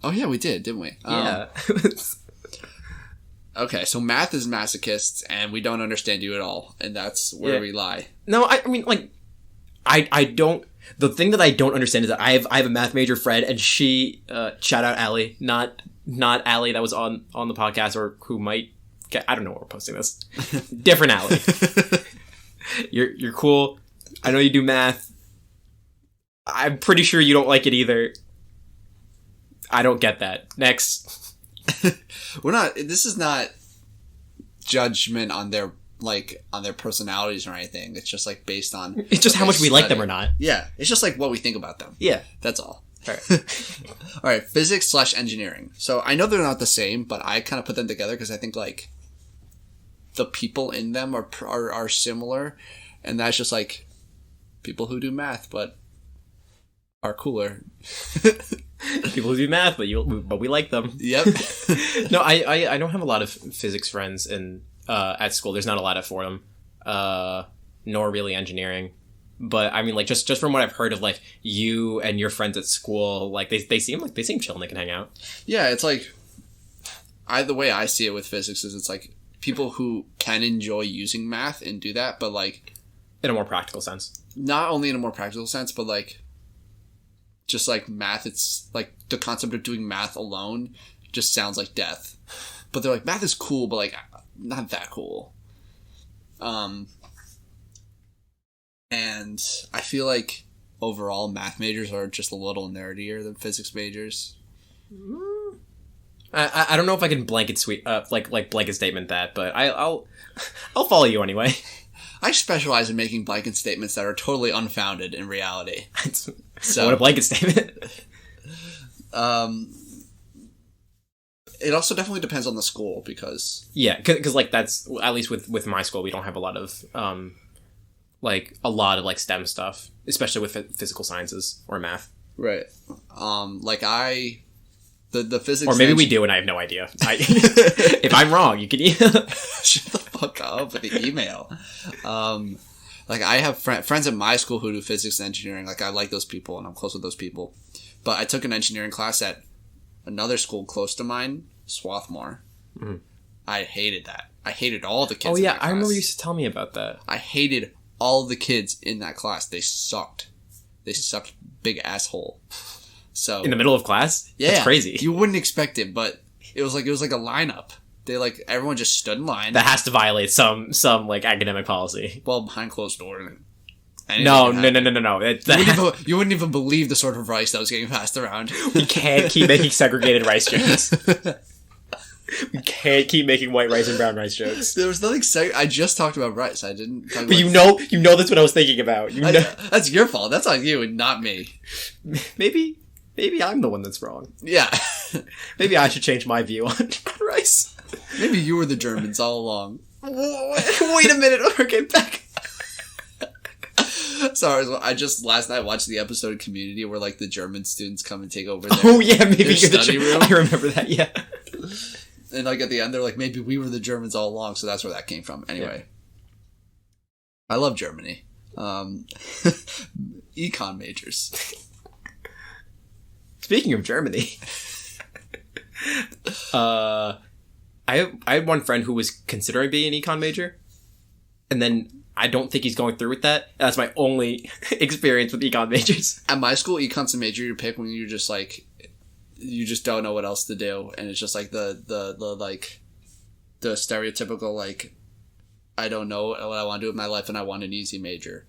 Oh yeah, we did, didn't we? Yeah. Okay, so math is masochists, and we don't understand you at all, and that's where we lie. No, I mean, like, I don't. The thing that I don't understand is that I have a math major friend, and she shout out Allie, not Allie that was on the podcast, or who might get. I don't know where we're posting this. Different Allie. You're cool. I know you do math. I'm pretty sure you don't like it either. I don't get that. Next. This is not judgment on their personalities or anything. It's just like based on. It's just how much we like them or not. Yeah. It's just like what we think about them. Yeah. That's all. All right. All right. Physics/engineering. So I know they're not the same, but I kind of put them together because I think like the people in them are similar, and that's just like people who do math but are cooler. People who do math, but we like them. Yep. No, I don't have a lot of physics friends at school. There's not a lot for them, nor really engineering. But I mean, like just from what I've heard of, like you and your friends at school, like they seem chill and they can hang out. Yeah, it's like the way I see it with physics is it's like people who can enjoy using math and do that, but like in a more practical sense. Not only in a more practical sense, but like. Just like math, it's like the concept of doing math alone just sounds like death. But they're like, math is cool, but like not that cool. And I feel like overall math majors are just a little nerdier than physics majors. I don't know if I can blanket blanket statement that, but I'll follow you anyway. I specialize in making blanket statements that are totally unfounded in reality. So what a blanket statement. It also definitely depends on the school because because like that's at least with my school we don't have a lot of STEM stuff, especially with physical sciences or math. Right. The physics, or maybe we do and I have no idea. If I'm wrong, you can shut the fuck up with the email. Like I have friends at my school who do physics and engineering. Like I like those people and I'm close with those people. But I took an engineering class at another school close to mine, Swarthmore. Mm-hmm. I hated that. I hated all the kids. Oh yeah, I remember you used to tell me about that. I hated all the kids in that class. They sucked. They sucked big asshole. So in the middle of class? Yeah. That's crazy. You wouldn't expect it, but it was like a lineup. They like everyone just stood in line. That has to violate some like academic policy. Well, behind closed doors. No. You wouldn't even believe the sort of rice that was getting passed around. We can't keep making segregated rice jokes. We can't keep making white rice and brown rice jokes. There was nothing. I just talked about rice. I didn't talk about. But you know that's what I was thinking about. That's your fault. That's on you and not me. Maybe maybe I'm the one that's wrong. Yeah. Maybe I should change my view on rice. Maybe you were the Germans all along. Wait a minute. Okay, back. Sorry, I just last night watched the episode of Community where like the German students come and take over their, oh yeah, maybe their study room. I remember that, yeah. And like at the end they're like, maybe we were the Germans all along, so that's where that came from. Anyway. Yeah. I love Germany. Econ majors. Speaking of Germany, I had one friend who was considering being an econ major, and then I don't think he's going through with that. That's my only experience with econ majors. At my school, econ's a major you pick when you're just like, you just don't know what else to do, and it's just like the stereotypical like, I don't know what I want to do with my life, and I want an easy major.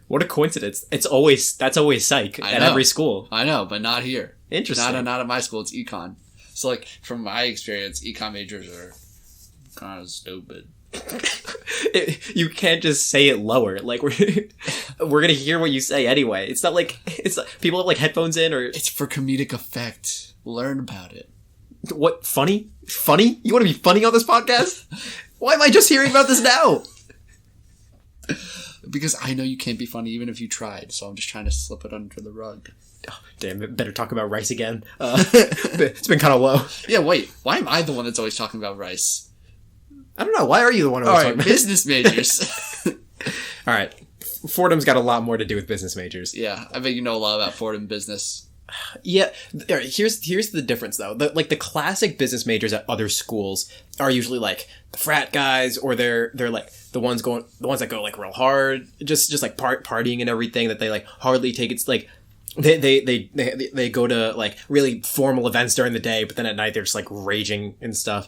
What a coincidence! That's always psych at every school. I know, but not here. Interesting. Not at my school. It's econ. So like from my experience, econ majors are kind of stupid. You can't just say it lower. Like we're gonna hear what you say anyway. It's not like people have like headphones in, or it's for comedic effect. Learn about it. What, funny? Funny? You want to be funny on this podcast? Why am I just hearing about this now? Because I know you can't be funny even if you tried, so I'm just trying to slip it under the rug. Oh, damn it, better talk about rice again. It's been kind of low. Yeah, wait, why am I the one that's always talking about rice? I don't know, why are you the one always talking about business majors. Alright, Fordham's got a lot more to do with business majors. Yeah, I bet you know a lot about Fordham business. Yeah, here's the difference though. The classic business majors at other schools are usually like the frat guys, or they're like the ones that go like real hard, just like partying and everything, that they like hardly take it like they go to like really formal events during the day, but then at night they're just like raging and stuff.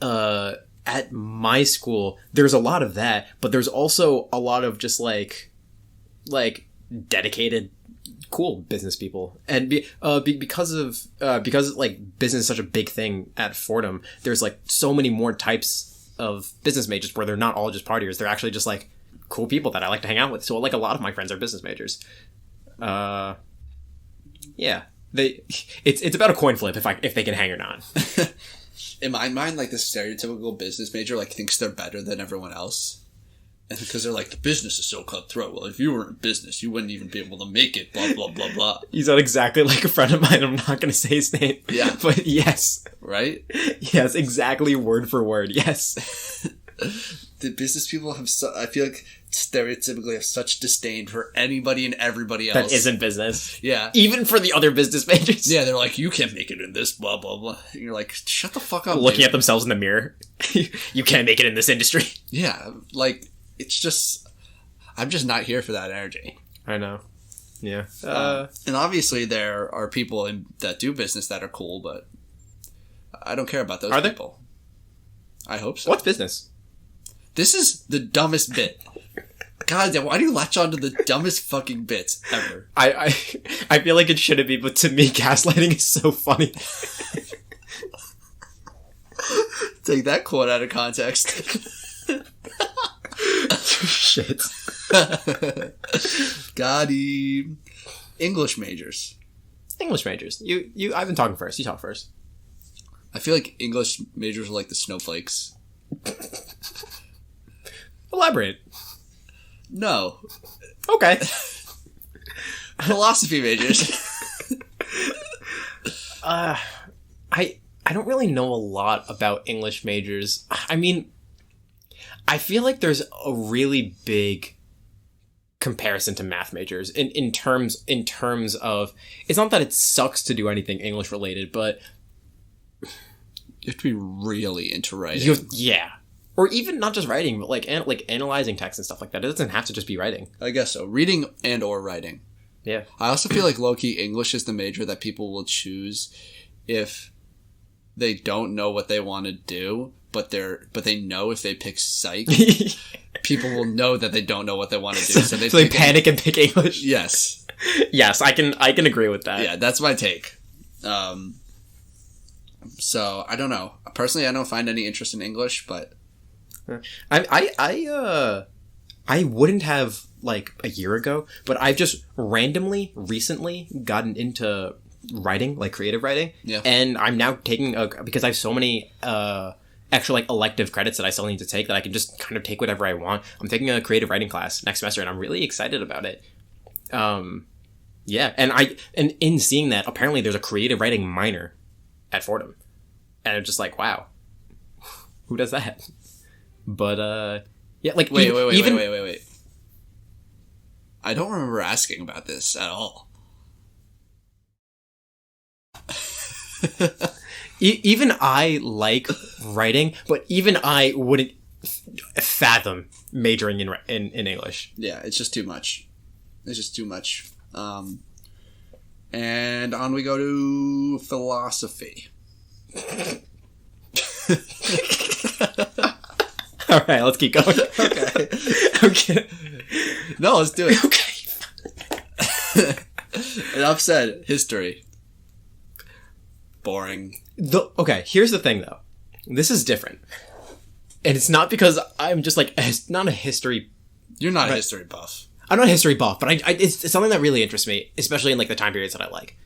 At my school, there's a lot of that, but there's also a lot of just like dedicated, cool business people. And because like business is such a big thing at Fordham, there's like so many more types of business majors where they're not all just partiers. They're actually just like cool people that I like to hang out with. So like a lot of my friends are business majors. Yeah, it's about a coin flip if they can hang or not. In my mind, like the stereotypical business major like thinks they're better than everyone else. And because they're like, the business is so cutthroat. Well, if you were in business, you wouldn't even be able to make it, blah, blah, blah, blah. You sound exactly like a friend of mine. I'm not going to say his name. Yeah. But yes. Right? Yes, exactly word for word. Yes. The business people have I feel like stereotypically have such disdain for anybody and everybody else. That isn't business. Yeah. Even for the other business majors. Yeah, they're like, you can't make it in this, blah, blah, blah. And you're like, shut the fuck up. Looking at themselves in the mirror. You can't make it in this industry. Yeah, like, it's just, I'm just not here for that energy. I know. Yeah. And obviously there are people that do business that are cool, but I don't care about those people. I hope so. What's business? This is the dumbest bit. God damn, why do you latch on to the dumbest fucking bits ever? I feel like it shouldn't be, but to me, gaslighting is so funny. Take that quote out of context. Shit. Got him. English majors. English majors. I've been talking first. You talk first. I feel like English majors are like the snowflakes. Elaborate. No. Okay. Philosophy majors. I don't really know a lot about English majors. I mean, I feel like there's a really big comparison to math majors in terms of, it's not that it sucks to do anything English related, but you have to be really into writing. Yeah. Or even not just writing, but like analyzing text and stuff like that. It doesn't have to just be writing. I guess so. Reading and or writing. Yeah. I also feel like low-key English is the major that people will choose if they don't know what they want to do, but they know if they pick psych, people will know that they don't know what they want to do. So they panic and pick English. Yes. Yes, I can agree with that. Yeah, that's my take. So I don't know. Personally, I don't find any interest in English, but I wouldn't have like a year ago, but I've just randomly recently gotten into writing, like creative writing. Yeah. And I'm now taking because I have so many extra like elective credits that I still need to take that I can just kind of take whatever I want. I'm taking a creative writing class next semester and I'm really excited about it. Yeah, and in seeing that, apparently there's a creative writing minor at Fordham. And I'm just like, wow. Who does that? But yeah, like wait. I don't remember asking about this at all. Even I like writing, but even I wouldn't fathom majoring in English. Yeah, it's just too much. It's just too much. And on we go to philosophy. All right, let's keep going. Okay. No, let's do it. Okay. Enough said. History. Boring. Okay, here's the thing, though. This is different. And it's not because I'm just like, not a history... You're not a history buff. I'm not a history buff, but it's something that really interests me, especially in like the time periods that I like.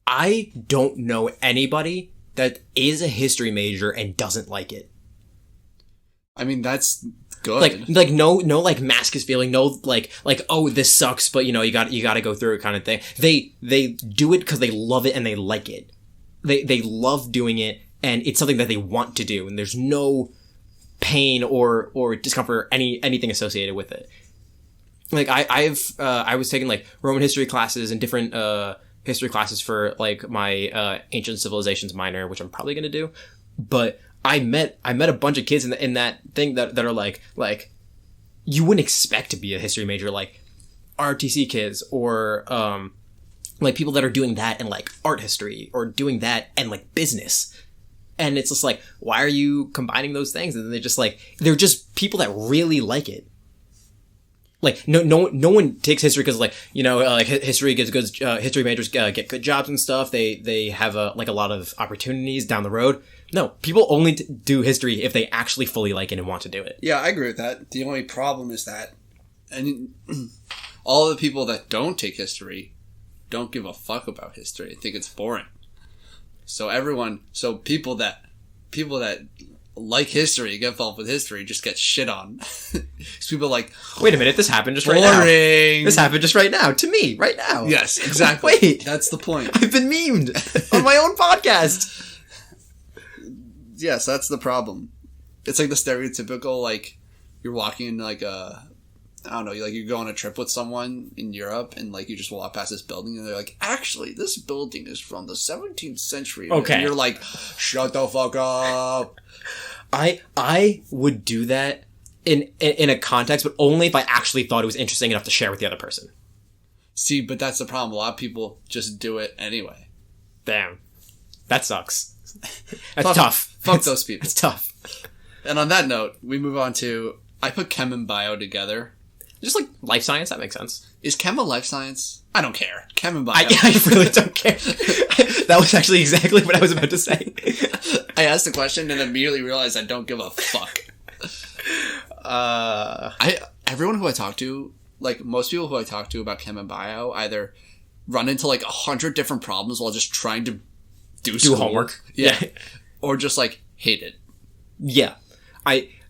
I don't know anybody that is a history major and doesn't like it. I mean, that's good. Like no like masochist feeling, no like oh, this sucks, but you got to go through it kind of thing. They do it because they love it and they like it. They love doing it and it's something that they want to do, and there's no pain or discomfort or anything associated with it. Like I was taking like Roman history classes and different history classes for like my ancient civilizations minor, which I'm probably going to do. But I met a bunch of kids in that thing that are like you wouldn't expect to be a history major, like RTC kids or like people that are doing that and like art history or doing that and like business. And it's just like, why are you combining those things? And they're just people that really like it. Like no one takes history because like like history gives good history majors get good jobs and stuff. They have a lot of opportunities down the road. No, people only do history if they actually fully like it and want to do it. Yeah, I agree with that. The only problem is that, and all the people that don't take history don't give a fuck about history. I think it's boring. So people that like history, get involved with history, just get shit on. People like, wait a minute, this happened just right now. This happened just right now to me, right now. Yes, exactly. Wait, that's the point. I've been memed on my own podcast. Yes, that's the problem. It's like the stereotypical, like, you're walking in like a, I don't know, like you go on a trip with someone in Europe and like you just walk past this building and they're like, actually, this building is from the 17th century. Okay. And you're like, shut the fuck up. I would do that in a context, but only if I actually thought it was interesting enough to share with the other person. See, but that's the problem. A lot of people just do it anyway. Damn. That sucks. That's tough. Fuck those people. It's tough. And on that note, we move on to, I put chem and bio together. Just like life science, that makes sense. Is chem a life science? I don't care. Chem and bio. I really don't care. That was actually exactly what I was about to say. I asked the question and immediately realized I don't give a fuck. Everyone who I talk to, like most people who I talk to about chem and bio, either run into like 100 different problems while just trying to do homework. Yeah. Or just like hate it. Yeah.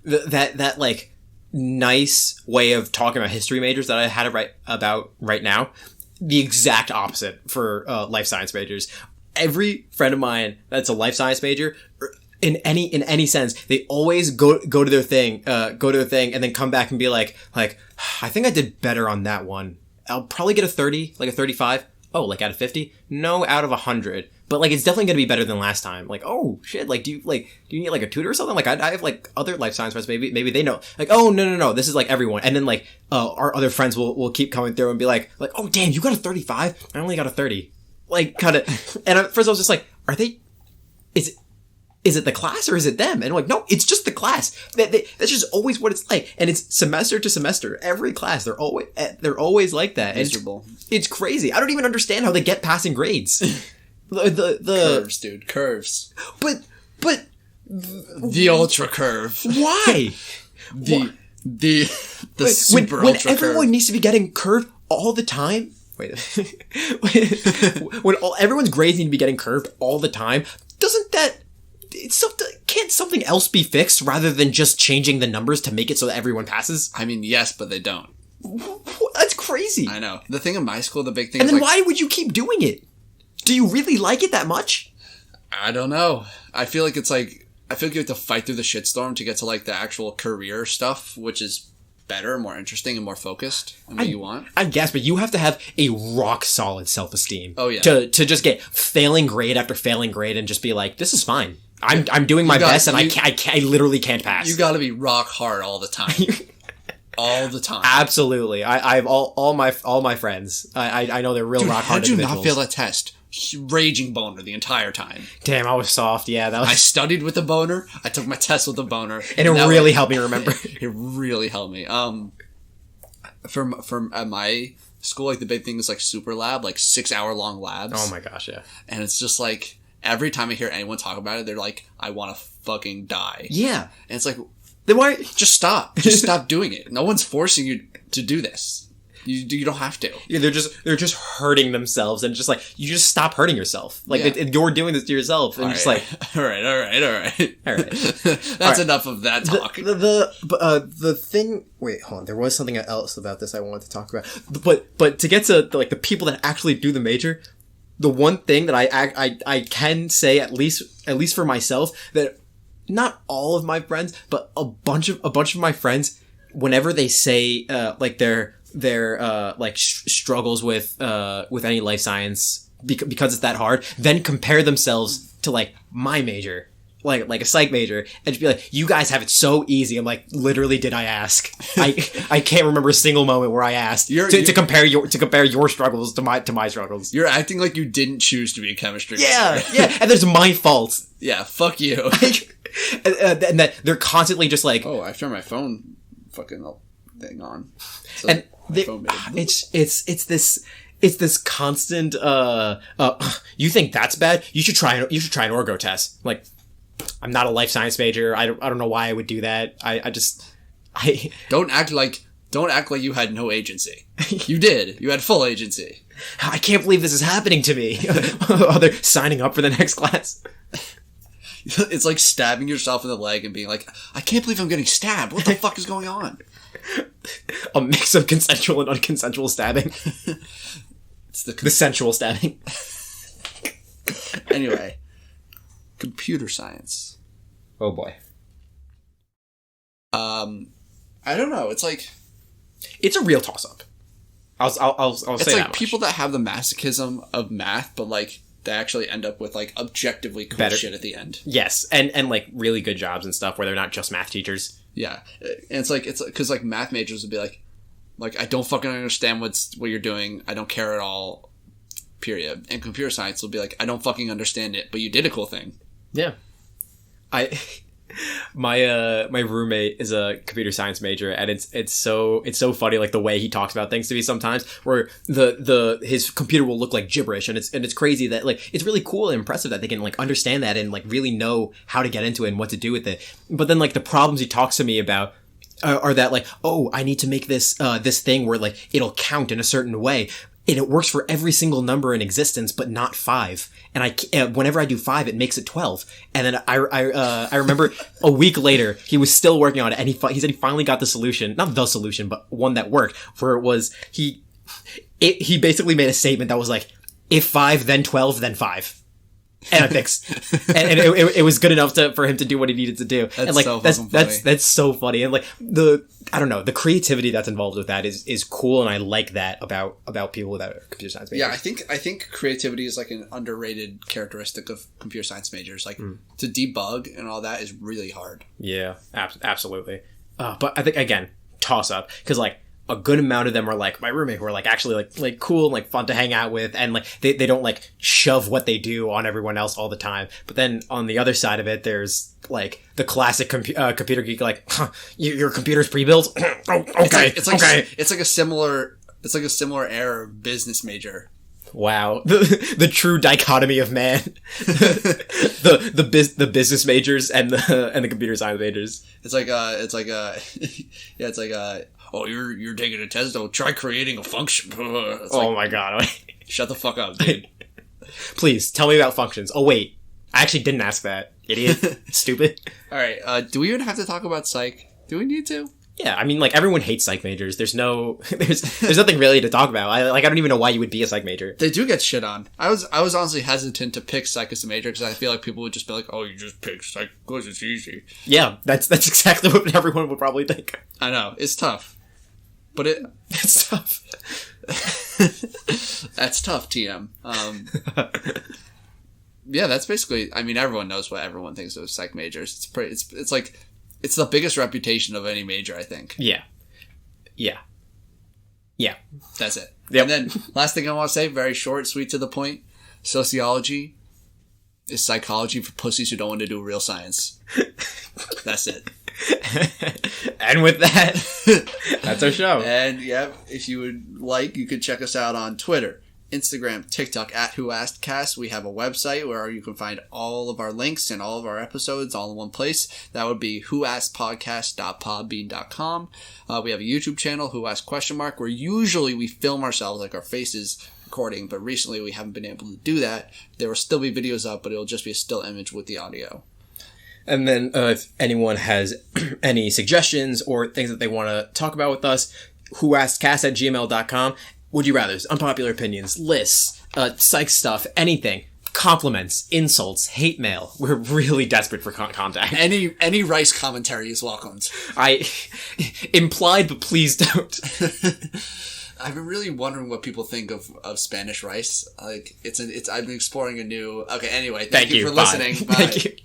That like nice way of talking about history majors that I had right now, the exact opposite for life science majors. Every friend of mine that's a life science major, in any sense, they always go to their thing, and then come back and be like, I think I did better on that one. I'll probably get a 30, like a 35. Oh, like out of 50? No, out of 100. But like it's definitely gonna be better than last time. Like, oh shit, like do you need like a tutor or something? Like I have like other life science friends, maybe they know. Like, oh no, this is like everyone. And then like our other friends will keep coming through and be like, oh damn, you got a 35? I only got a 30. Like kind of. And at first I was just like, are they? Is it the class or is it them? And I'm like, no, it's just the class. That's just always what it's like. And it's semester to semester. Every class, they're always like that. Miserable. It's crazy. I don't even understand how they get passing grades. The curves, dude. Curves. But the ultra curve. Why? the super when ultra everyone curve. needs to be getting curved all the time. Wait, when everyone's grades need to be getting curved all the time, doesn't that? Can't something else be fixed rather than just changing the numbers to make it so that everyone passes? I mean, yes, but they don't. That's crazy. I know. The thing in my school, the big thing And is then like, why would you keep doing it? Do you really like it that much? I don't know. I feel like you have to fight through the shitstorm to get to like the actual career stuff, which is better, more interesting, and more focused on what you want. I guess, but you have to have a rock solid self-esteem. Oh, yeah. To just get failing grade after failing grade and just be like, this is fine. I'm doing my best and I literally can't pass. You gotta be rock hard all the time. All the time. Absolutely. I have all my friends. I know they're real rock hard How'd you individuals. not fail that test? Raging boner the entire time. Damn, I was soft. Yeah, that was. I studied with a boner. I took my test with a boner, and it really helped me remember. It really helped me. From at my school, like the big thing is like super lab, like 6-hour long labs. Oh my gosh, yeah. And it's just like every time I hear anyone talk about it, they're like, "I want to fucking die." Yeah, and it's like, then why? Just stop. Just stop doing it. No one's forcing you to do this. You don't have to. Yeah, they're just hurting themselves, and just like you just stop hurting yourself. Like you're doing this to yourself, and just like all right. That's right. enough of that talk. The thing. Wait, hold on. There was something else about this I wanted to talk about, but to get to like the people that actually do the major, the one thing that I can say at least for myself that not all of my friends, but a bunch of my friends, whenever they say like their like struggles with any life science because it's that hard, then compare themselves to like my major, like a psych major, and just be like, you guys have it so easy. I'm like, literally, did I ask? I can't remember a single moment where I asked to compare your struggles to my struggles. You're acting like you didn't choose to be a chemistry major. Yeah, and there's my fault. Yeah, fuck you. And that they're constantly just like, oh, I turned my phone fucking thing on. So and it's this constant you think that's bad? You should try an orgo test. Like, I'm not a life science major. I don't know why I would do that. I don't act like you had no agency. You did. You had full agency. I can't believe this is happening to me. Oh, they're signing up for the next class. It's like stabbing yourself in the leg and being like, I can't believe I'm getting stabbed. What the fuck is going on? A mix of consensual and unconsensual stabbing. It's the sensual stabbing. Anyway, computer science. Oh boy. I don't know. It's like it's a real toss up. I'll say that. It's like people that have the masochism of math, but like they actually end up with like objectively cool shit at the end. Yes, and like really good jobs and stuff where they're not just math teachers. Yeah, and it's because like math majors would be like I don't fucking understand what you're doing. I don't care at all. Period. And computer science will be like, I don't fucking understand it, but you did a cool thing. Yeah, my roommate is a computer science major, and it's so funny, like the way he talks about things to me sometimes, where his computer will look like gibberish, and it's crazy that like it's really cool and impressive that they can like understand that and like really know how to get into it and what to do with it. But then like the problems he talks to me about are that like, oh, I need to make this thing where like it'll count in a certain way. And it works for every single number in existence, but not 5. And whenever I do 5, it makes it 12. And then I remember a week later, he was still working on it, and he said he finally got the solution, not the solution, but one that worked. Where it was he basically made a statement that was like, if 5, then 12, then 5. And I fixed, and it was good enough for him to do what he needed to do. That's and like so that's so funny, and like I don't know, the creativity that's involved with that is cool, and I like that about people that are computer science majors. Yeah, I think creativity is like an underrated characteristic of computer science majors. Like to debug and all that is really hard. Yeah, absolutely. But I think again, toss up, because like a good amount of them are like my roommate, who are like actually like cool and like fun to hang out with, and like they don't like shove what they do on everyone else all the time. But then on the other side of it, there's like the classic computer geek, like, huh, your computer's pre-built. Oh, okay, it's like a similar era business major Wow, the true dichotomy of man, the business majors and the computer science majors. It's like yeah, it's like oh, you're taking a test. Oh, try creating a function. It's Oh my god! Shut the fuck up, dude. Please tell me about functions. Oh wait, I actually didn't ask that. Idiot, stupid. All right, do we even have to talk about psych? Do we need to? Yeah, I mean, like, everyone hates psych majors. There's nothing really to talk about. I don't even know why you would be a psych major. They do get shit on. I was honestly hesitant to pick psych as a major because I feel like people would just be like, "Oh, you just pick psych because it's easy." Yeah, that's exactly what everyone would probably think. I know it's tough, but it's tough. That's tough, TM. Yeah, that's basically. I mean, everyone knows what everyone thinks of psych majors. It's pretty. It's like. It's the biggest reputation of any major, I think. Yeah. That's it. Yep. And then, last thing I want to say, very short, sweet, to the point. Sociology is psychology for pussies who don't want to do real science. That's it. And with that, that's our show. And, yeah, if you would like, you could check us out on Twitter, Instagram, TikTok, at whoaskedcast. We have a website where you can find all of our links and all of our episodes all in one place. That would be whoaskedpodcast.podbean.com. We have a YouTube channel, Who Asked Question Mark, where usually we film ourselves, like our faces recording, but recently we haven't been able to do that. There will still be videos up, but it'll just be a still image with the audio. And then if anyone has any suggestions or things that they want to talk about with us, whoaskedcast@gmail.com. Would you rather? Unpopular opinions, lists, psych stuff, anything. Compliments, insults, hate mail. We're really desperate for contact. Any Rice commentary is welcomed. I implied, but please don't. I've been really wondering what people think of Spanish rice. Like I've been exploring a new. Okay, anyway, thank you for listening. Bye. Thank you.